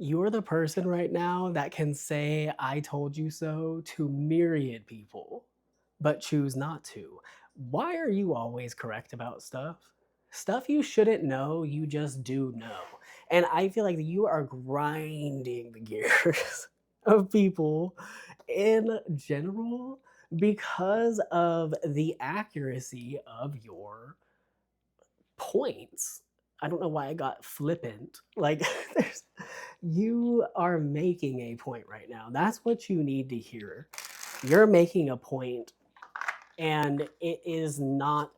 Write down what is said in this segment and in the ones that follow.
You're the person right now that can say, I told you so to myriad people, but choose not to. Why are you always correct about stuff? Stuff you shouldn't know, you just do know. And I feel like you are grinding the gears of people in general because of the accuracy of your points. I don't know why I got flippant. Like, there's, you are making a point right now. That's what you need to hear. You're making a point, and it is not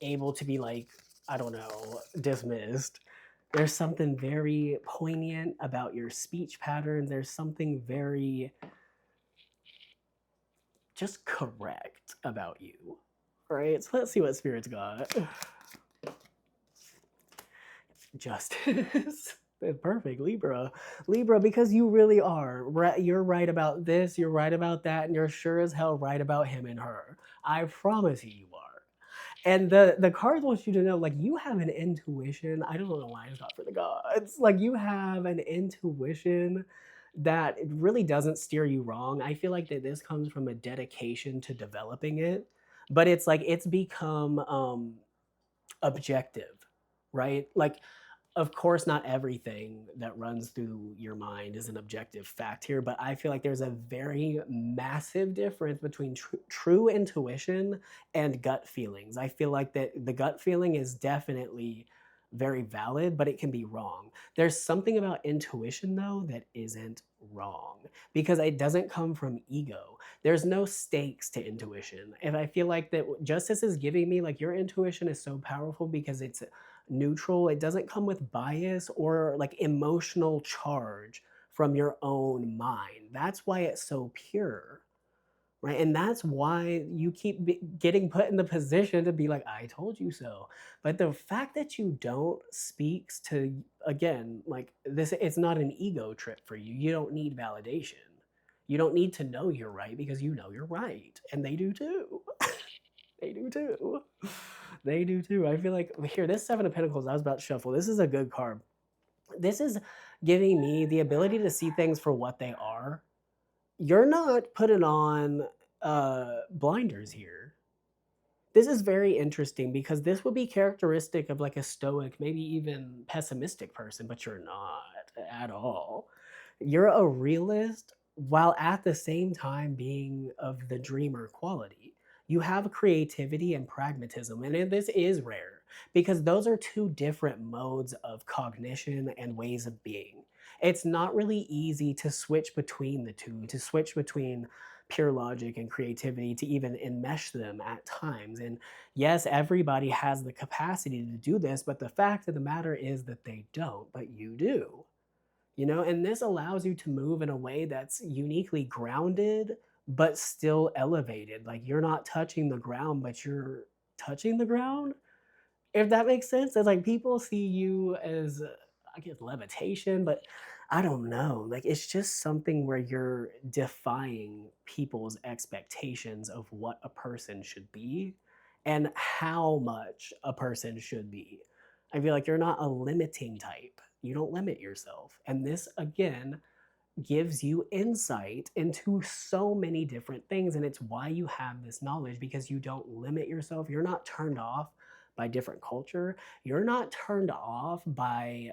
able to be like, I don't know, dismissed. There's something very poignant about your speech patterns. There's something very just correct about you. Right? So let's see what Spirit's got. Justice. Perfect, Libra. Libra, because you really are. You're right about this, you're right about that, and you're sure as hell right about him and her. I promise you are. And the cards want you to know, like, you have an intuition. I don't know why I got for the gods. Like, you have an intuition that it really doesn't steer you wrong. I feel like that this comes from a dedication to developing it, but it's like it's become objective, right? Like, of course, not everything that runs through your mind is an objective fact here, but I feel like there's a very massive difference between true intuition and gut feelings. I feel like that the gut feeling is definitely very valid, but it can be wrong. There's something about intuition, though, that isn't wrong because it doesn't come from ego. There's no stakes to intuition. And I feel like that justice is giving me like your intuition is so powerful because it's neutral. It doesn't come with bias or like emotional charge from your own mind. That's why it's so pure, right? And that's why you keep getting put in the position to be like, I told you so. But the fact that you don't speaks to, again, like this, it's not an ego trip for you. You don't need validation. You don't need to know you're right because you know you're right. And they do too. They do too. They do too. I feel like here, this Seven of Pentacles I was about to shuffle. This is a good card. This is giving me the ability to see things for what they are. You're not putting on blinders here. This is very interesting because this would be characteristic of like a stoic, maybe even pessimistic person, but you're not at all. You're a realist while at the same time being of the dreamer quality. You have creativity and pragmatism, and this is rare because those are two different modes of cognition and ways of being. It's not really easy to switch between the two, to switch between pure logic and creativity to even enmesh them at times. And yes, everybody has the capacity to do this, but the fact of the matter is that they don't, but you do. You know, and this allows you to move in a way that's uniquely grounded, but still elevated. Like you're not touching the ground, but you're touching the ground. If that makes sense, it's like people see you as, I guess, levitation, but I don't know. Like it's just something where you're defying people's expectations of what a person should be and how much a person should be. I feel like you're not a limiting type. You don't limit yourself. And this, again, gives you insight into so many different things. And it's why you have this knowledge because you don't limit yourself. You're not turned off by different culture. You're not turned off by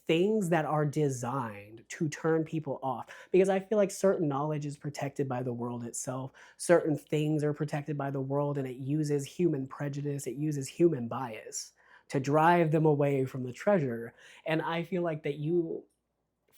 things that are designed to turn people off because I feel like certain knowledge is protected by the world itself. Certain things are protected by the world and it uses human prejudice, it uses human bias to drive them away from the treasure. And I feel like that you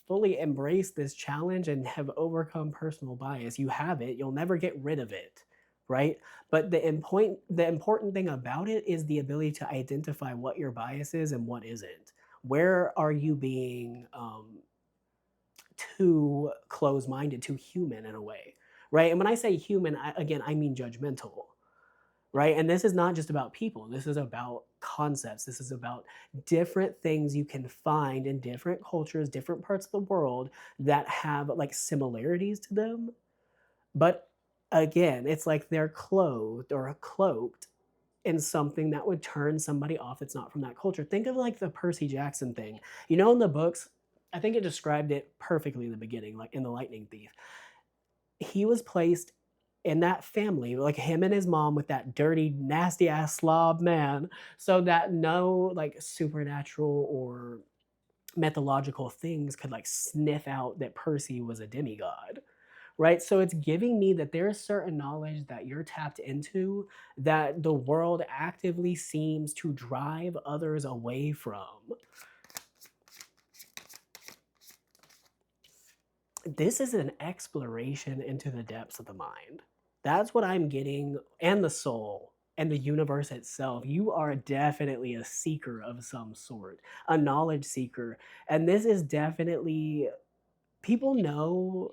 fully embrace this challenge and have overcome personal bias. You have it, you'll never get rid of it, right? But the important thing about it is the ability to identify what your bias is and what isn't. Where are you being too close-minded, too human in a way, right? And when I say human, again, I mean judgmental, right? And this is not just about people. This is about concepts. This is about different things you can find in different cultures, different parts of the world that have like similarities to them. But again, it's like they're clothed or cloaked in something that would turn somebody off that's not from that culture. Think of like the Percy Jackson thing. You know, in the books, I think it described it perfectly in the beginning, like in The Lightning Thief. He was placed in that family, like him and his mom with that dirty, nasty ass slob man, so that no like supernatural or mythological things could like sniff out that Percy was a demigod, right? So it's giving me that there's certain knowledge that you're tapped into that the world actively seems to drive others away from. This is an exploration into the depths of the mind. That's what I'm getting, and the soul and the universe itself. You are definitely a seeker of some sort, a knowledge seeker. And this is definitely, people know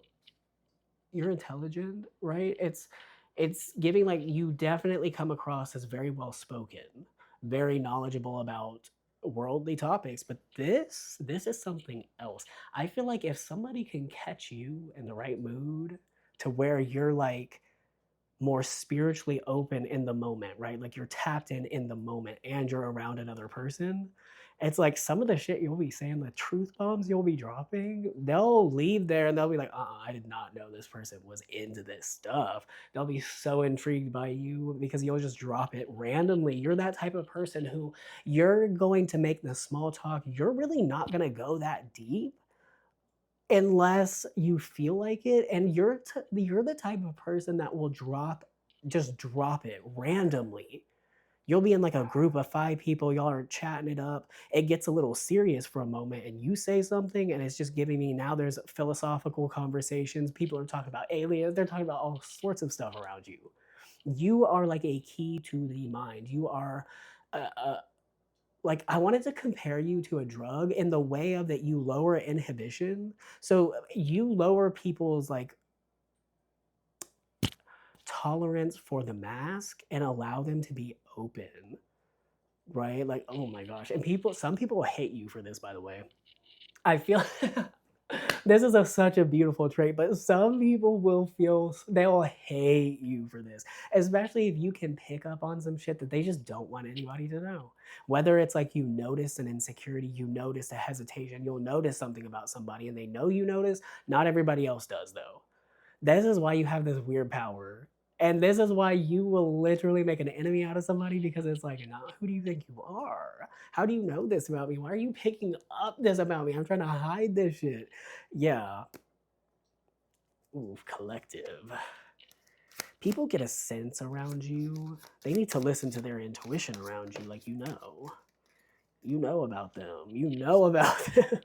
you're intelligent, right? It's giving like you definitely come across as very well spoken, very knowledgeable about worldly topics, but this is something else. I feel like if somebody can catch you in the right mood to where you're like more spiritually open in the moment, right? Like you're tapped in the moment and you're around another person. It's like some of the shit you'll be saying, the truth bombs you'll be dropping, they'll leave there and they'll be like, I did not know this person was into this stuff. They'll be so intrigued by you because you'll just drop it randomly. You're that type of person who you're going to make the small talk. You're really not going to go that deep unless you feel like it, and you're the type of person that will drop it randomly. You'll be in like a group of 5 people, y'all are chatting it up, it gets a little serious for a moment, and you say something, and it's just giving me now there's philosophical conversations, people are talking about aliens, they're talking about all sorts of stuff around you. You are like a key to the mind. You are a like I wanted to compare you to a drug in the way of that you lower inhibition. So you lower people's like tolerance for the mask and allow them to be open, right? Like, oh my gosh. And some people hate you for this, by the way. I feel this is such a beautiful trait, but some people will they'll hate you for this, especially if you can pick up on some shit that they just don't want anybody to know. Whether it's like you notice an insecurity, you notice a hesitation, you'll notice something about somebody and they know you notice. Not everybody else does, though. This is why you have this weird power. And this is why you will literally make an enemy out of somebody because it's like, nah, who do you think you are? How do you know this about me? Why are you picking up this about me? I'm trying to hide this shit. Yeah. Ooh, collective. People get a sense around you. They need to listen to their intuition around you, like you know. You know about them. You know about them.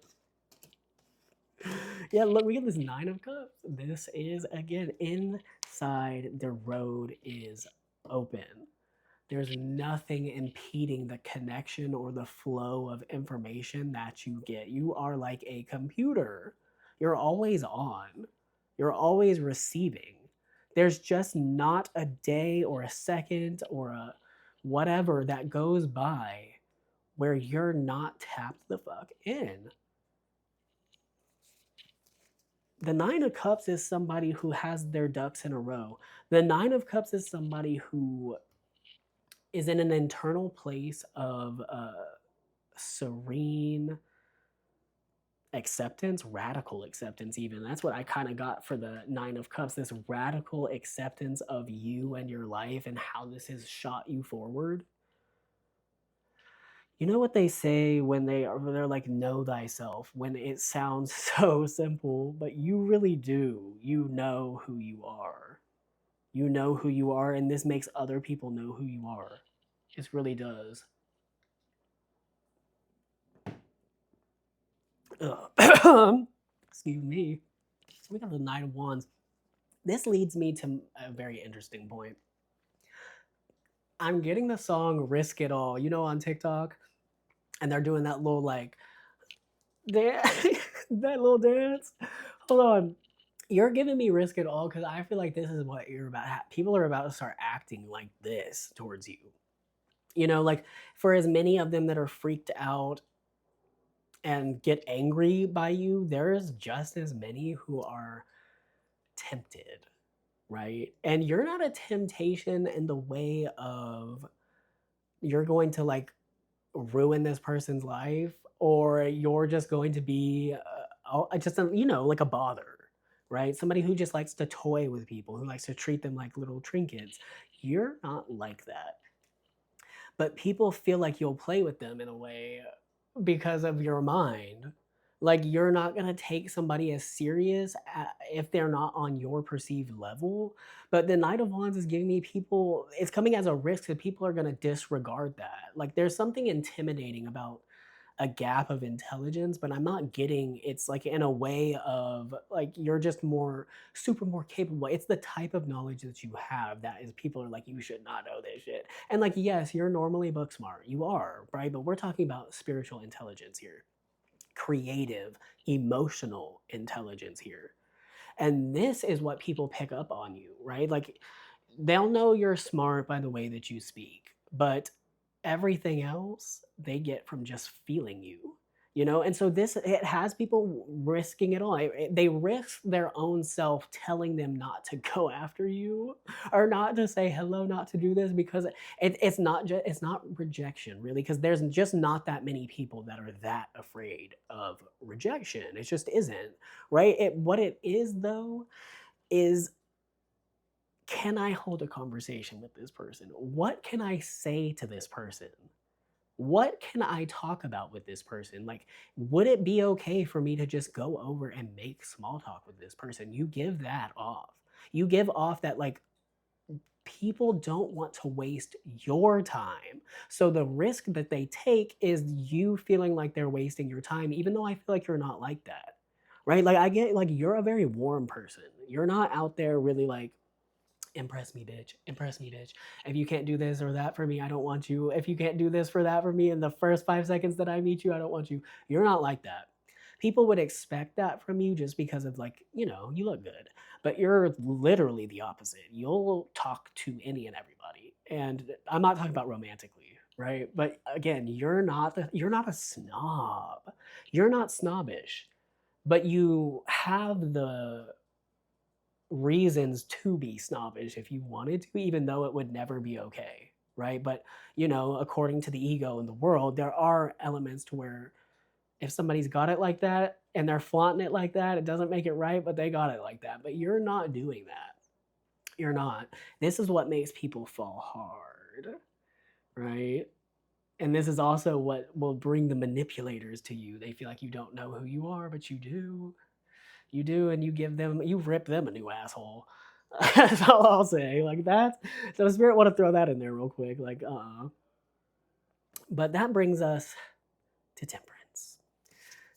Yeah, look, we get this 9 of Cups. This is, again, inside the road is open. There's nothing impeding the connection or the flow of information that you get. You are like a computer. You're always on. You're always receiving. There's just not a day or a second or a whatever that goes by where you're not tapped the fuck in. The 9 of Cups is somebody who has their ducks in a row. The 9 of Cups is somebody who is in an internal place of serene acceptance, radical acceptance, even. That's what I kind of got for the 9 of Cups, this radical acceptance of you and your life and how this has shot you forward. You know what they say when they're like, know thyself, when it sounds so simple, but you really do. You know who you are. You know who you are, and this makes other people know who you are. It really does. Excuse me. So we got the 9 of Wands. This leads me to a very interesting point. I'm getting the song Risk It All, you know, on TikTok, and they're doing that little like that little dance. Hold on. You're giving me Risk It All because I feel like this is what you're about. People are about to start acting like this towards you. You know, like for as many of them that are freaked out and get angry by you, there's just as many who are tempted, right? And you're not a temptation in the way of you're going to like ruin this person's life or you're just going to be just a, you know, like a bother, right? Somebody who just likes to toy with people, who likes to treat them like little trinkets. You're not like that. But people feel like you'll play with them in a way because of your mind. Like you're not gonna take somebody as serious if they're not on your perceived level. But the Knight of Wands is giving me people. It's coming as a risk that people are gonna disregard that. Like there's something intimidating about a gap of intelligence, but I'm not getting it's like in a way of like you're just more super more capable. It's the type of knowledge that you have that is people are like, you should not know this shit. And like, yes, you're normally book smart. You are, right? But we're talking about spiritual intelligence here, creative, emotional intelligence here. And this is what people pick up on you, right? Like they'll know you're smart by the way that you speak, but everything else they get from just feeling you, you know? And so this, it has people risking it all. They risk their own self telling them not to go after you or not to say hello, not to do this because it's not just, it's not rejection really, because there's just not that many people that are that afraid of rejection. It just isn't, right? What it is though is, can I hold a conversation with this person? What can I say to this person? What can I talk about with this person? Like, would it be okay for me to just go over and make small talk with this person? You give that off. You give off that, like, people don't want to waste your time. So the risk that they take is you feeling like they're wasting your time, even though I feel like you're not like that. Right? Like, I get, like, you're a very warm person. You're not out there really like, impress me, bitch. Impress me, bitch. If you can't do this or that for me, I don't want you. If you can't do this for that for me in the first 5 seconds that I meet you, I don't want you. You're not like that. People would expect that from you just because of, like, you know, you look good. But you're literally the opposite. You'll talk to any and everybody. And I'm not talking about romantically, right? But again, you're not a snob. You're not snobbish, but you have the reasons to be snobbish if you wanted to, even though it would never be okay, right? But, you know, according to the ego in the world, there are elements to where if somebody's got it like that and they're flaunting it like that, it doesn't make it right, but they got it like that. But you're not doing that. You're not. This is what makes people fall hard, right? And this is also what will bring the manipulators to you. They feel like you don't know who you are, but you do. You do, and you give them, you rip them a new asshole. That's all I'll say. Like that. So the spirit want to throw that in there real quick. Like, but that brings us to Temperance.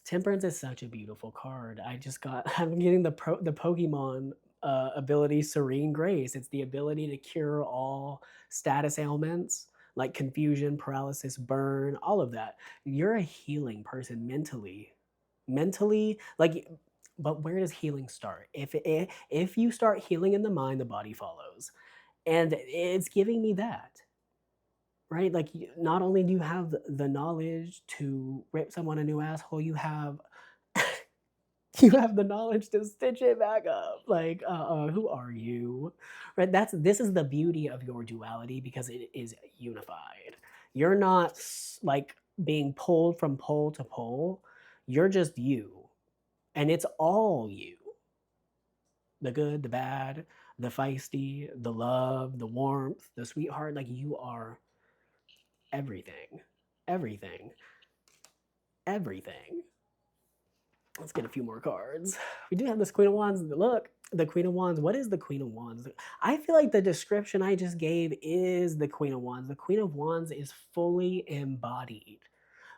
Temperance is such a beautiful card. I just got. I'm getting the Pokemon ability Serene Grace. It's the ability to cure all status ailments like confusion, paralysis, burn, all of that. You're a healing person mentally. Mentally, like, but where does healing start? If you start healing in the mind, the body follows. And it's giving me that, right? Like, not only do you have the knowledge to rip someone a new asshole, you have you have the knowledge to stitch it back up. Like, who are you? Right? This is the beauty of your duality because it is unified. You're not like being pulled from pole to pole. You're just you. And it's all you. The good, the bad, the feisty, the love, the warmth, the sweetheart. Like you are everything. Everything. Everything. Let's get a few more cards. We do have this Queen of Wands. Look, the Queen of Wands. What is the Queen of Wands? I feel like the description I just gave is the Queen of Wands. The Queen of Wands is fully embodied.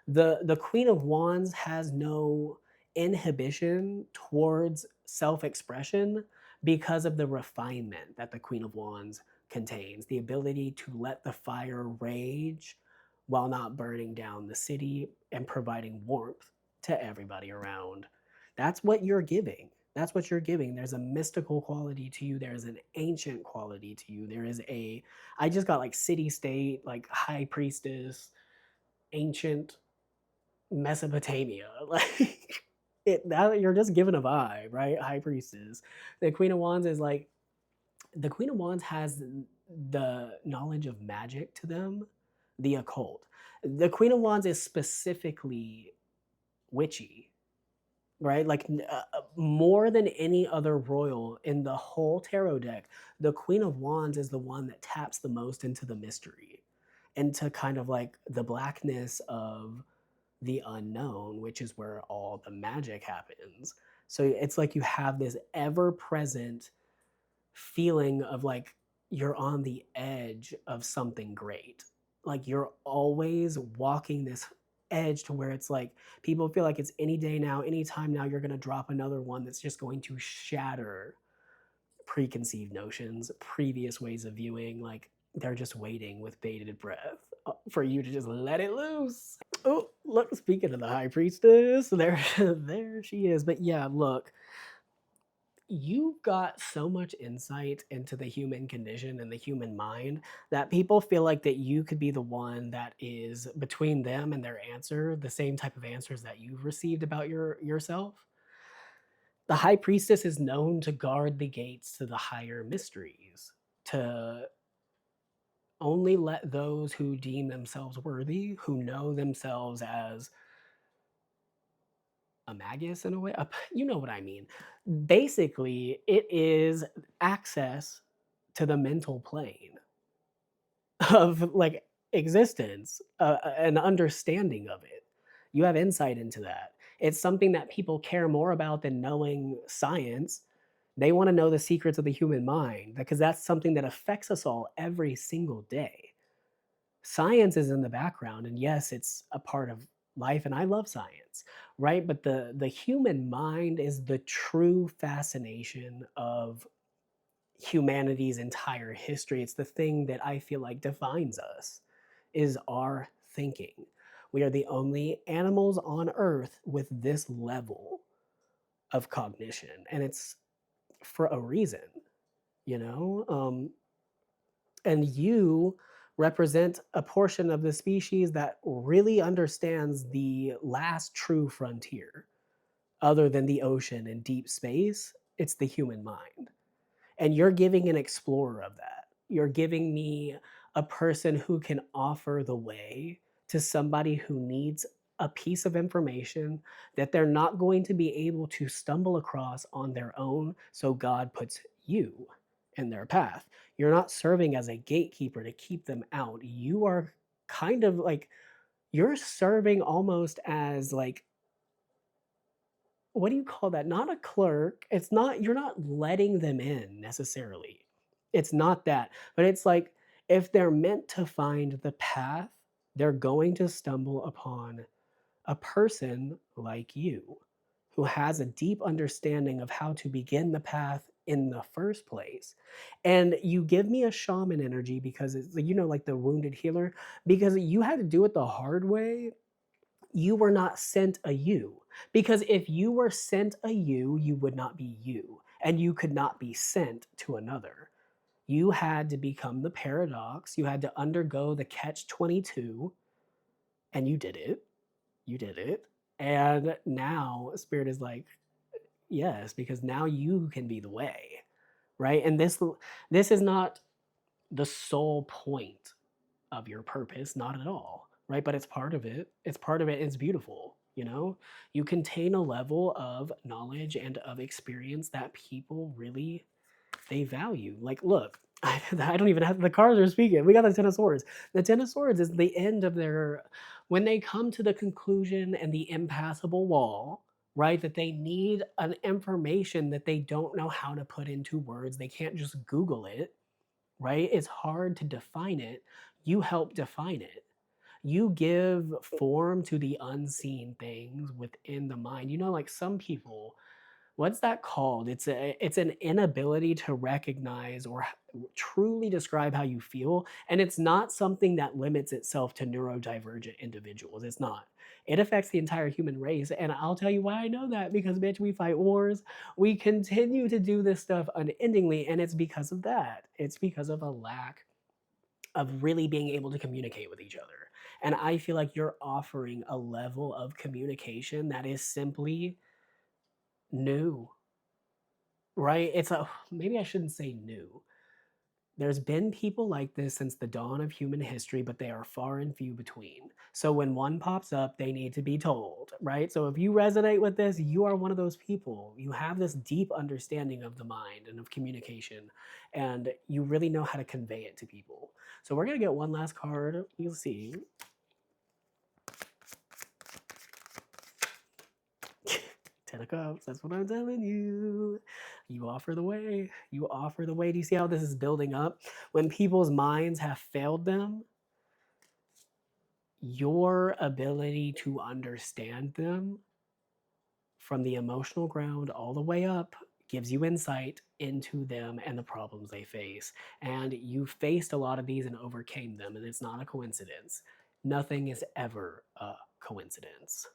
The Queen of Wands has no inhibition towards self-expression because of the refinement that the Queen of Wands contains, the ability to let the fire rage while not burning down the city and providing warmth to everybody around. That's what you're giving. That's what you're giving. There's a mystical quality to you. There's an ancient quality to you. There is a, I just got like city state, like high priestess, ancient Mesopotamia. Like it, that you're just given a vibe, right? High priestess. The Queen of Wands is like, the Queen of Wands has the knowledge of magic to them, the occult. The Queen of Wands is specifically witchy. right? Like more than any other royal in the whole tarot deck, the Queen of Wands is the one that taps the most into the mystery, into kind of like the blackness of the unknown, which is where all the magic happens. So it's like you have this ever present feeling of like you're on the edge of something great. Like you're always walking this edge to where it's like people feel like it's any day now, anytime now, you're going to drop another one that's just going to shatter preconceived notions, previous ways of viewing. Like they're just waiting with bated breath for you to just let it loose. Oh, look, speaking of the High Priestess, there, there she is. But yeah, look, you've got so much insight into the human condition and the human mind that people feel like that you could be the one that is between them and their answer, the same type of answers that you've received about yourself. The High Priestess is known to guard the gates to the higher mysteries, to only let those who deem themselves worthy, who know themselves as a magus in a way, you know what I mean. Basically, it is access to the mental plane of like existence, an understanding of it. You have insight into that. It's something that people care more about than knowing science. They want to know the secrets of the human mind because that's something that affects us all every single day. Science is in the background, and yes, it's a part of life, and I love science, right? But the human mind is the true fascination of humanity's entire history. It's the thing that I feel like defines us, is our thinking. We are the only animals on earth with this level of cognition, and it's for a reason, you know? And you represent a portion of the species that really understands the last true frontier other than the ocean and deep space. It's the human mind. And you're giving an explorer of that. You're giving me a person who can offer the way to somebody who needs a piece of information that they're not going to be able to stumble across on their own. So God puts you in their path. You're not serving as a gatekeeper to keep them out. You are kind of like, you're serving almost as like, what do you call that? Not a clerk. It's not, you're not letting them in necessarily. It's not that. But it's like if they're meant to find the path, they're going to stumble upon a person like you who has a deep understanding of how to begin the path in the first place. And you give me a shaman energy because it's, you know, like the wounded healer, because you had to do it the hard way. You were not sent a you. Because if you were sent a you would not be you, and you could not be sent to another. You had to become the paradox. You had to undergo the catch 22, and you did it. You did it. And now Spirit is like, yes, because now you can be the way, right? And this is not the sole point of your purpose, not at all, right? But it's part of it. It's part of it. It's beautiful, you know? You contain a level of knowledge and of experience that people really they value. Like, look, I don't even have the cards are speaking. We got the Ten of Swords. The Ten of Swords is the end of their when they come to the conclusion and the impassable wall, right? That they need an information that they don't know how to put into words. They can't just Google it, right? It's hard to define it. You help define it. You give form to the unseen things within the mind. You know, like some people, what's that called? It's an inability to recognize or truly describe how you feel, and it's not something that limits itself to neurodivergent individuals. It's not. It affects the entire human race, and I'll tell you why I know that, because bitch, we fight wars. We continue to do this stuff unendingly, and it's because of that. It's because of a lack of really being able to communicate with each other. And I feel like you're offering a level of communication that is simply new, right? It's a maybe I shouldn't say new. There's been people like this since the dawn of human history, but they are far and few between. So when one pops up, they need to be told, right? So if you resonate with this, you are one of those people. You have this deep understanding of the mind and of communication, and you really know how to convey it to people. So we're going to get one last card. You'll see. Ten of Cups, that's what I'm telling you. You offer the way. You offer the way. Do you see how this is building up? When people's minds have failed them, your ability to understand them from the emotional ground all the way up gives you insight into them and the problems they face. And you faced a lot of these and overcame them, and it's not a coincidence. Nothing is ever a coincidence.